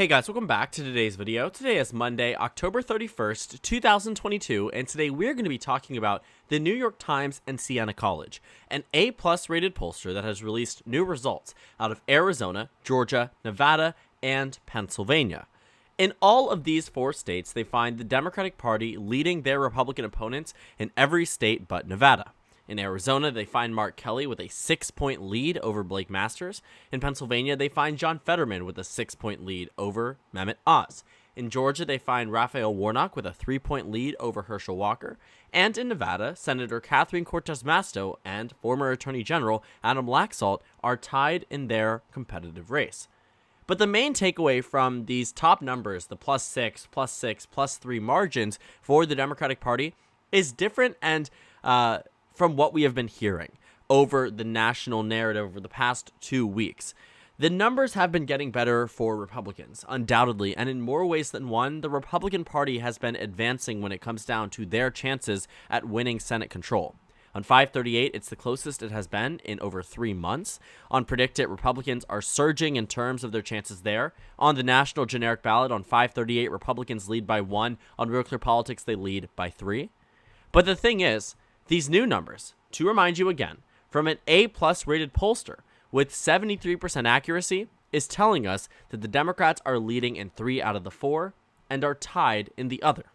Hey guys, welcome back to today's video. Today is Monday, October 31st, 2022, and today we're going to be talking about the New York Times and Siena College, an A-plus rated pollster that has released new results out of Arizona, Georgia, Nevada, and Pennsylvania. In all of these four states, they find the Democratic Party leading their Republican opponents in every state but Nevada. In Arizona, they find Mark Kelly with a 6-point lead over Blake Masters. In Pennsylvania, they find John Fetterman with a 6-point lead over Mehmet Oz. In Georgia, they find Raphael Warnock with a 3-point lead over Herschel Walker. And in Nevada, Senator Catherine Cortez Masto and former Attorney General Adam Laxalt are tied in their competitive race. But the main takeaway from these top numbers, the +6, +6, +3 margins for the Democratic Party, is different and from what we have been hearing over the national narrative over the past 2 weeks. The numbers have been getting better for Republicans, undoubtedly, and in more ways than one, the Republican Party has been advancing when it comes down to their chances at winning Senate control. On FiveThirtyEight, it's the closest it has been in over 3 months. On Predict It, Republicans are surging in terms of their chances there. On the national generic ballot on FiveThirtyEight, Republicans lead by 1. On Real Clear Politics, they lead by 3. But the thing is, these new numbers, to remind you again, from an A-plus rated pollster with 73% accuracy, is telling us that the Democrats are leading in 3 out of the 4 and are tied in the other.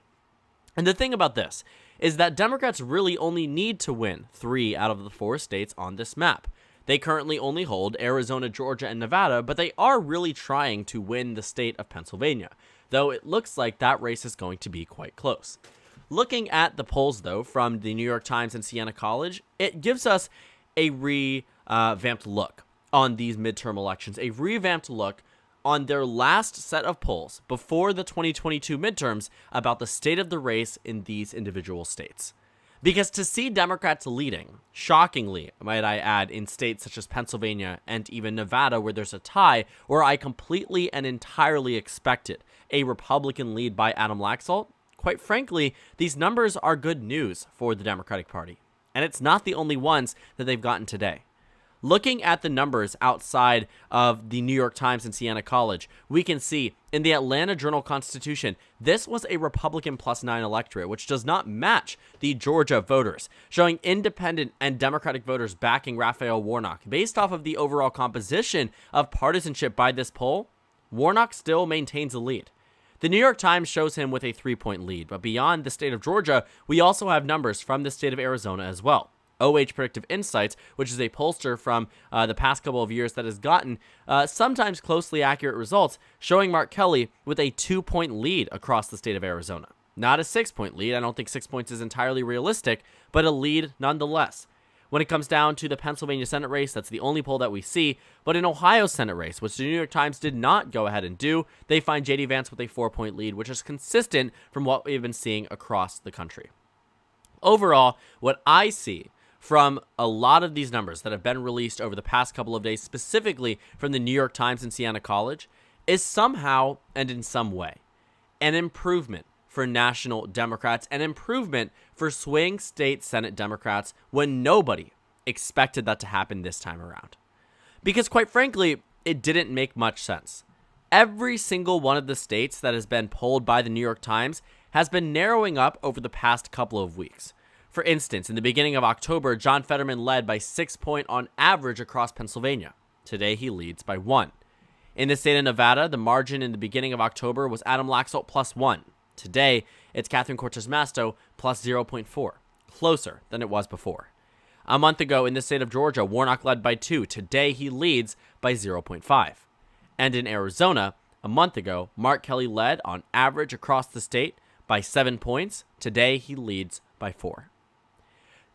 And the thing about this is that Democrats really only need to win 3 out of the 4 states on this map. They currently only hold Arizona, Georgia, and Nevada, but they are really trying to win the state of Pennsylvania, though it looks like that race is going to be quite close. Looking at the polls, though, from the New York Times and Siena College, it gives us a revamped look on these midterm elections, a revamped look on their last set of polls before the 2022 midterms about the state of the race in these individual states. Because to see Democrats leading, shockingly, might I add, in states such as Pennsylvania and even Nevada where there's a tie, where I completely and entirely expected a Republican lead by Adam Laxalt, quite frankly, these numbers are good news for the Democratic Party, and it's not the only ones that they've gotten today. Looking at the numbers outside of the New York Times and Siena College, we can see in the Atlanta Journal-Constitution, this was a Republican +9 electorate, which does not match the Georgia voters, showing independent and Democratic voters backing Raphael Warnock. Based off of the overall composition of partisanship by this poll, Warnock still maintains a lead. The New York Times shows him with a 3-point lead, but beyond the state of Georgia, we also have numbers from the state of Arizona as well. OH Predictive Insights, which is a pollster from the past couple of years that has gotten sometimes closely accurate results, showing Mark Kelly with a 2-point lead across the state of Arizona. Not a 6-point lead. I don't think 6 points is entirely realistic, but a lead nonetheless. When it comes down to the Pennsylvania Senate race, that's the only poll that we see. But in Ohio's Senate race, which the New York Times did not go ahead and do, they find J.D. Vance with a 4-point lead, which is consistent from what we've been seeing across the country. Overall, what I see from a lot of these numbers that have been released over the past couple of days, specifically from the New York Times and Siena College, is somehow and in some way an improvement for national Democrats, an improvement for swing state Senate Democrats when nobody expected that to happen this time around. Because quite frankly, it didn't make much sense. Every single one of the states that has been polled by the New York Times has been narrowing up over the past couple of weeks. For instance, in the beginning of October, John Fetterman led by 6 points on average across Pennsylvania. Today, he leads by 1. In the state of Nevada, the margin in the beginning of October was Adam Laxalt +1. Today, it's Catherine Cortez Masto +0.4, closer than it was before. A month ago, in the state of Georgia, Warnock led by 2. Today, he leads by 0.5. And in Arizona, a month ago, Mark Kelly led on average across the state by 7 points. Today, he leads by 4.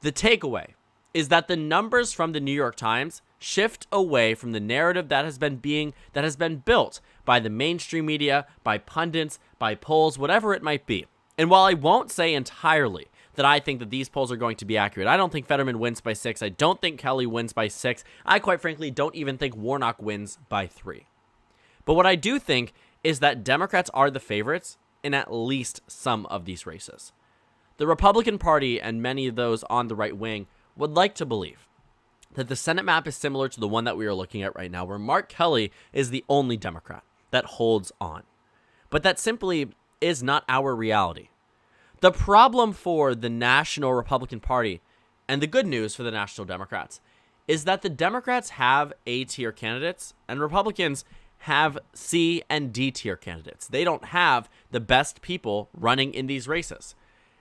The takeaway is that the numbers from the New York Times shift away from the narrative that has been built by the mainstream media, by pundits, by polls, whatever it might be. And while I won't say entirely that I think that these polls are going to be accurate, I don't think Fetterman wins by 6. I don't think Kelly wins by 6. I quite frankly don't even think Warnock wins by 3. But what I do think is that Democrats are the favorites in at least some of these races. The Republican Party and many of those on the right wing would like to believe that the Senate map is similar to the one that we are looking at right now, where Mark Kelly is the only Democrat. that holds on. But that simply is not our reality. The problem for the National Republican Party, and the good news for the National Democrats, is that the Democrats have A-tier candidates and Republicans have C and D tier candidates. They don't have the best people running in these races.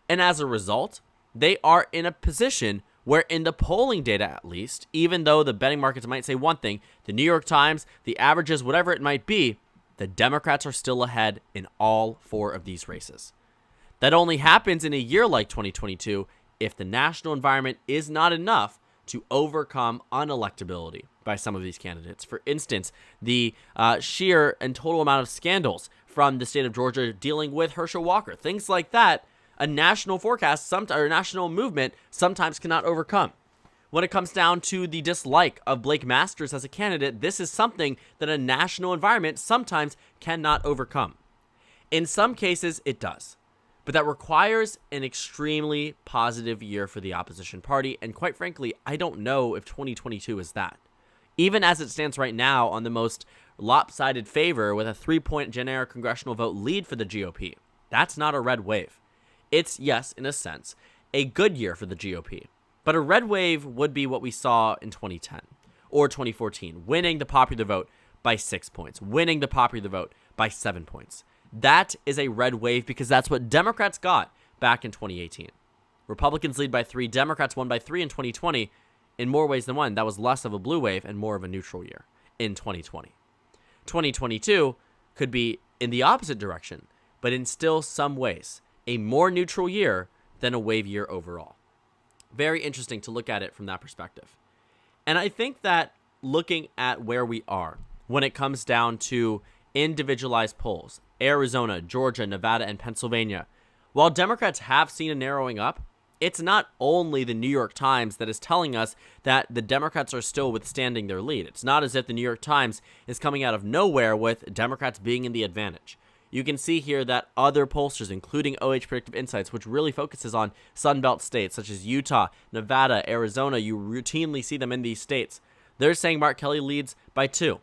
And as a result, they are in a position where, in the polling data at least, even though the betting markets might say one thing, the New York Times, the averages, whatever it might be, the Democrats are still ahead in all 4 of these races. That only happens in a year like 2022 if the national environment is not enough to overcome unelectability by some of these candidates. For instance, the sheer and total amount of scandals from the state of Georgia dealing with Herschel Walker, things like that, a national forecast or a national movement sometimes cannot overcome. When it comes down to the dislike of Blake Masters as a candidate, this is something that a national environment sometimes cannot overcome. In some cases, it does. But that requires an extremely positive year for the opposition party, and quite frankly, I don't know if 2022 is that. Even as it stands right now on the most lopsided favor with a 3-point generic congressional vote lead for the GOP, that's not a red wave. It's, yes, in a sense, a good year for the GOP. But a red wave would be what we saw in 2010 or 2014, winning the popular vote by 6 points, winning the popular vote by 7 points. That is a red wave because that's what Democrats got back in 2018. Republicans lead by 3, Democrats won by 3 in 2020. In more ways than one, that was less of a blue wave and more of a neutral year in 2020. 2022 could be in the opposite direction, but in still some ways, a more neutral year than a wave year overall. Very interesting to look at it from that perspective. And I think that looking at where we are when it comes down to individualized polls, Arizona, Georgia, Nevada, and Pennsylvania, while Democrats have seen a narrowing up, it's not only the New York Times that is telling us that the Democrats are still withstanding their lead. It's not as if the New York Times is coming out of nowhere with Democrats being in the advantage. You can see here that other pollsters, including OH Predictive Insights, which really focuses on Sunbelt states such as Utah, Nevada, Arizona, you routinely see them in these states. They're saying Mark Kelly leads by 2.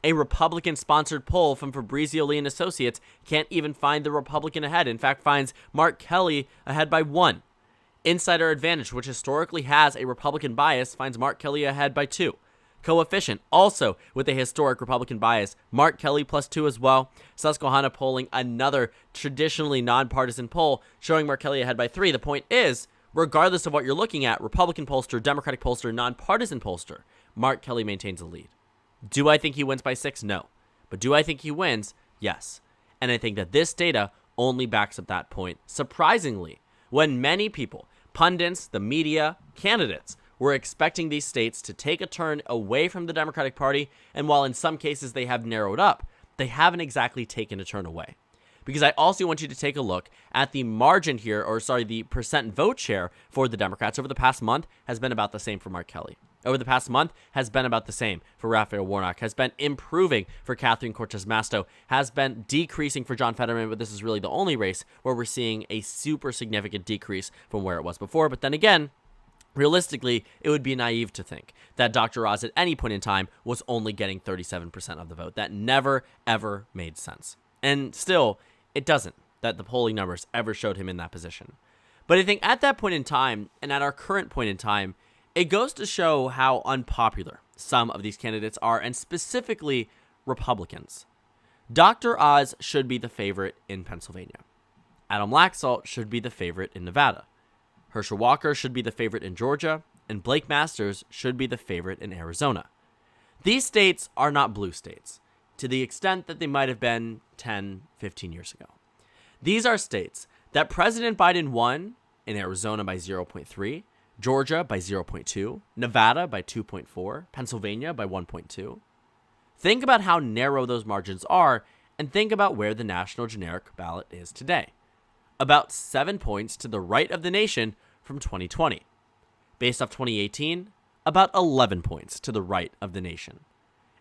A Republican-sponsored poll from Fabrizio Lee and Associates can't even find the Republican ahead. In fact, finds Mark Kelly ahead by 1. Insider Advantage, which historically has a Republican bias, finds Mark Kelly ahead by 2. Coefficient, also with a historic Republican bias, Mark Kelly plus 2 as well. Susquehanna polling, another traditionally nonpartisan poll, showing Mark Kelly ahead by 3. The point is, regardless of what you're looking at, Republican pollster, Democratic pollster, nonpartisan pollster, Mark Kelly maintains a lead. Do I think he wins by 6? No. But do I think he wins? Yes. And I think that this data only backs up that point. Surprisingly, when many people, pundits, the media, candidates, were expecting these states to take a turn away from the Democratic Party, and while in some cases they have narrowed up, they haven't exactly taken a turn away. Because I also want you to take a look at the margin here, the percent vote share for the Democrats over the past month has been about the same for Mark Kelly. Over the past month has been about the same for Raphael Warnock, has been improving for Catherine Cortez Masto, has been decreasing for John Fetterman, but this is really the only race where we're seeing a super significant decrease from where it was before. But then again, realistically, it would be naive to think that Dr. Oz at any point in time was only getting 37% of the vote. That never, ever made sense. And still, it doesn't, that the polling numbers ever showed him in that position. But I think at that point in time, and at our current point in time, it goes to show how unpopular some of these candidates are, and specifically Republicans. Dr. Oz should be the favorite in Pennsylvania. Adam Laxalt should be the favorite in Nevada. Herschel Walker should be the favorite in Georgia, and Blake Masters should be the favorite in Arizona. These states are not blue states, to the extent that they might have been 10, 15 years ago. These are states that President Biden won in Arizona by 0.3, Georgia by 0.2, Nevada by 2.4, Pennsylvania by 1.2. Think about how narrow those margins are, and think about where the national generic ballot is today. About 7 points to the right of the nation from 2020. Based off 2018, about 11 points to the right of the nation.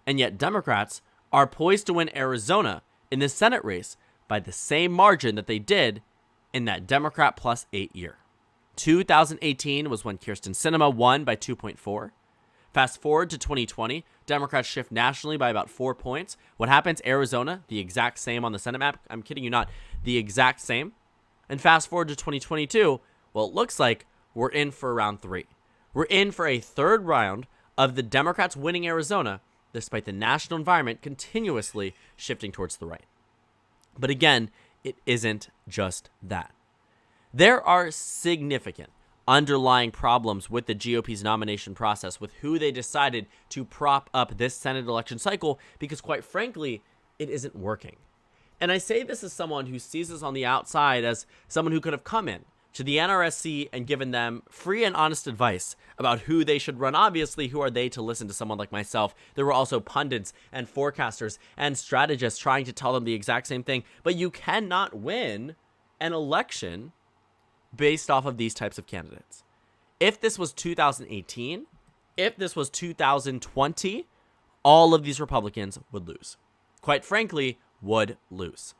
And yet Democrats are poised to win Arizona in the Senate race by the same margin that they did in that Democrat plus 8 year. 2018 was when Kyrsten Sinema won by 2.4. Fast forward to 2020, Democrats shift nationally by about 4 points. What happens? Arizona, the exact same on the Senate map. I'm kidding you not, the exact same. And fast forward to 2022, well, it looks like we're in for round 3. We're in for a third round of the Democrats winning Arizona, despite the national environment continuously shifting towards the right. But again, it isn't just that. There are significant underlying problems with the GOP's nomination process, with who they decided to prop up this Senate election cycle, because quite frankly, it isn't working. And I say this as someone who sees this on the outside as someone who could have come in to the NRSC and given them free and honest advice about who they should run. Obviously, who are they to listen to someone like myself? There were also pundits and forecasters and strategists trying to tell them the exact same thing. But you cannot win an election based off of these types of candidates. If this was 2018, if this was 2020, all of these Republicans would lose. Quite frankly, would lose.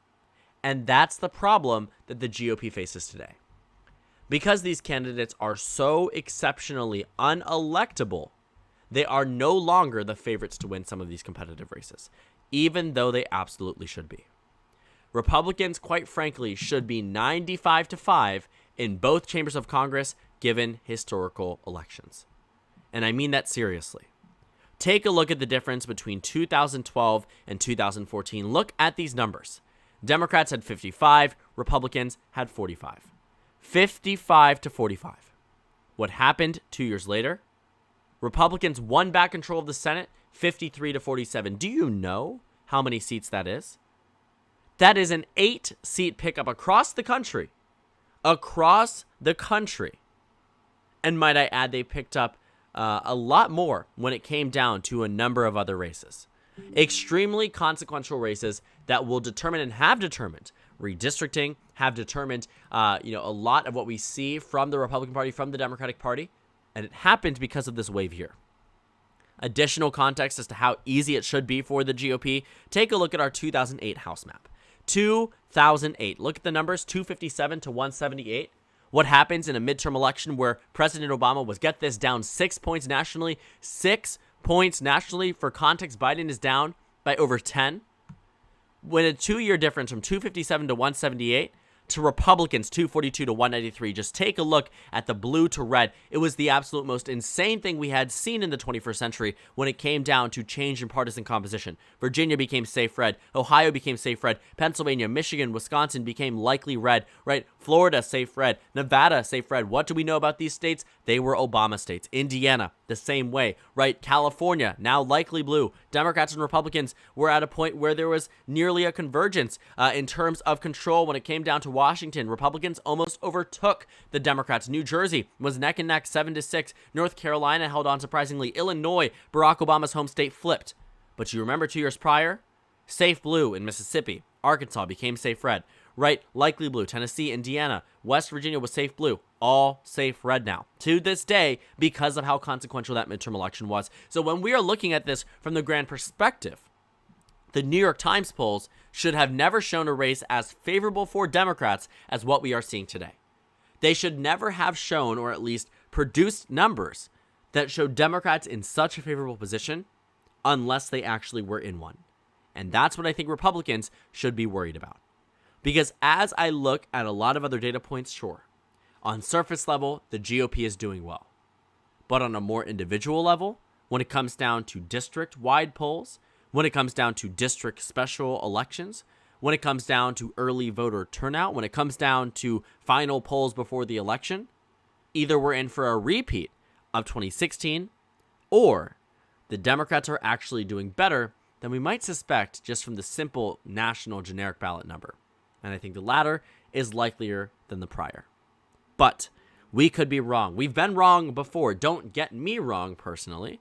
And that's the problem that the GOP faces today. Because these candidates are so exceptionally unelectable, they are no longer the favorites to win some of these competitive races, even though they absolutely should be. Republicans, quite frankly, should be 95-5 in both chambers of Congress, given historical elections. And I mean that seriously. Take a look at the difference between 2012 and 2014. Look at these numbers. Democrats had 55, Republicans had 45. 55-45. What happened 2 years later? Republicans won back control of the Senate, 53-47. Do you know how many seats that is? That is an 8-seat pickup across the country. Across the country. And might I add, they picked up a lot more when it came down to a number of other races. Extremely consequential races that will determine and have determined redistricting, have determined a lot of what we see from the Republican Party, from the Democratic Party. And it happened because of this wave here. Additional context as to how easy it should be for the GOP. Take a look at our 2008 House map. 2008. Look at the numbers, 257-178. What happens in a midterm election where President Obama was, get this, down 6 points nationally? 6 points nationally. For context, Biden is down by over 10. When a 2-year difference from 257-178 to Republicans 242-193. Just take a look at the blue to red. It was the absolute most insane thing we had seen in the 21st century when it came down to change in partisan composition. Virginia became safe red. Ohio became safe red. Pennsylvania, Michigan, Wisconsin became likely red, right? Florida, safe red. Nevada, safe red. What do we know about these states? They were Obama states. Indiana, the same way, right? California, now likely blue. Democrats and Republicans were at a point where there was nearly a convergence in terms of control when it came down to Washington. Republicans almost overtook the Democrats. New Jersey was neck and neck, 7-6. North Carolina held on surprisingly. Illinois, Barack Obama's home state, flipped. But you remember 2 years prior? Safe blue in Mississippi. Arkansas became safe red. Right, likely blue. Tennessee, Indiana, West Virginia was safe blue. All safe red now. To this day, because of how consequential that midterm election was. So when we are looking at this from the grand perspective, the New York Times polls should have never shown a race as favorable for Democrats as what we are seeing today. They should never have shown, or at least produced, numbers that showed Democrats in such a favorable position unless they actually were in one. And that's what I think Republicans should be worried about. Because as I look at a lot of other data points, sure, on surface level, the GOP is doing well. But on a more individual level, when it comes down to district-wide polls, when it comes down to district special elections, when it comes down to early voter turnout, when it comes down to final polls before the election, either we're in for a repeat of 2016, or the Democrats are actually doing better than we might suspect just from the simple national generic ballot number. And I think the latter is likelier than the prior. But we could be wrong. We've been wrong before. Don't get me wrong personally.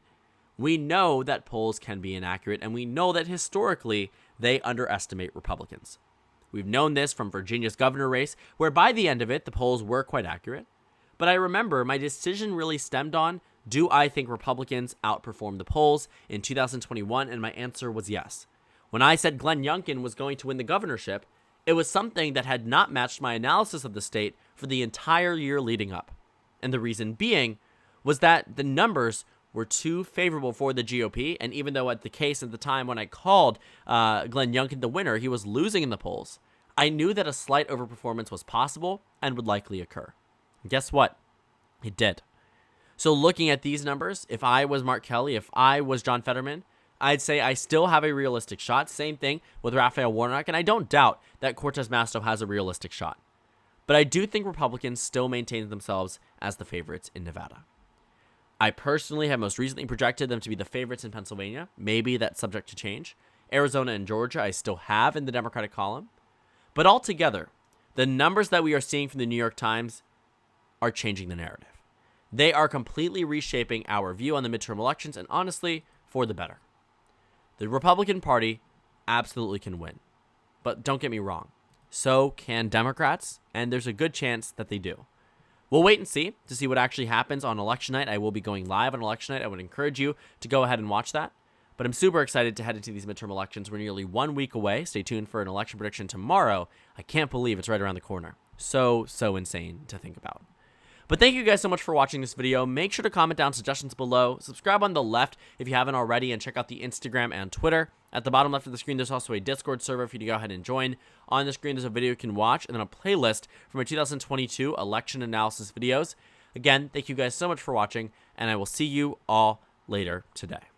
We know that polls can be inaccurate, and we know that historically they underestimate Republicans. We've known this from Virginia's governor race, where by the end of it, the polls were quite accurate. But I remember my decision really stemmed on, do I think Republicans outperformed the polls in 2021? And my answer was yes. When I said Glenn Youngkin was going to win the governorship, it was something that had not matched my analysis of the state for the entire year leading up. And the reason being was that the numbers were too favorable for the GOP, and even though at the case at the time when I called Glenn Youngkin the winner, he was losing in the polls, I knew that a slight overperformance was possible and would likely occur. And guess what? It did. So looking at these numbers, if I was Mark Kelly, if I was John Fetterman, I'd say I still have a realistic shot. Same thing with Raphael Warnock, and I don't doubt that Cortez Masto has a realistic shot. But I do think Republicans still maintain themselves as the favorites in Nevada. I personally have most recently projected them to be the favorites in Pennsylvania. Maybe that's subject to change. Arizona and Georgia I still have in the Democratic column. But altogether, the numbers that we are seeing from the New York Times are changing the narrative. They are completely reshaping our view on the midterm elections, and honestly, for the better. The Republican Party absolutely can win. But don't get me wrong, so can Democrats, and there's a good chance that they do. We'll wait and see to see what actually happens on election night. I will be going live on election night. I would encourage you to go ahead and watch that. But I'm super excited to head into these midterm elections. We're nearly 1 week away. Stay tuned for an election prediction tomorrow. I can't believe it's right around the corner. So insane to think about. But thank you guys so much for watching this video. Make sure to comment down suggestions below. Subscribe on the left if you haven't already, and check out the Instagram and Twitter. At the bottom left of the screen, there's also a Discord server for you to go ahead and join. On the screen, there's a video you can watch, and then a playlist from my 2022 election analysis videos. Again, thank you guys so much for watching, and I will see you all later today.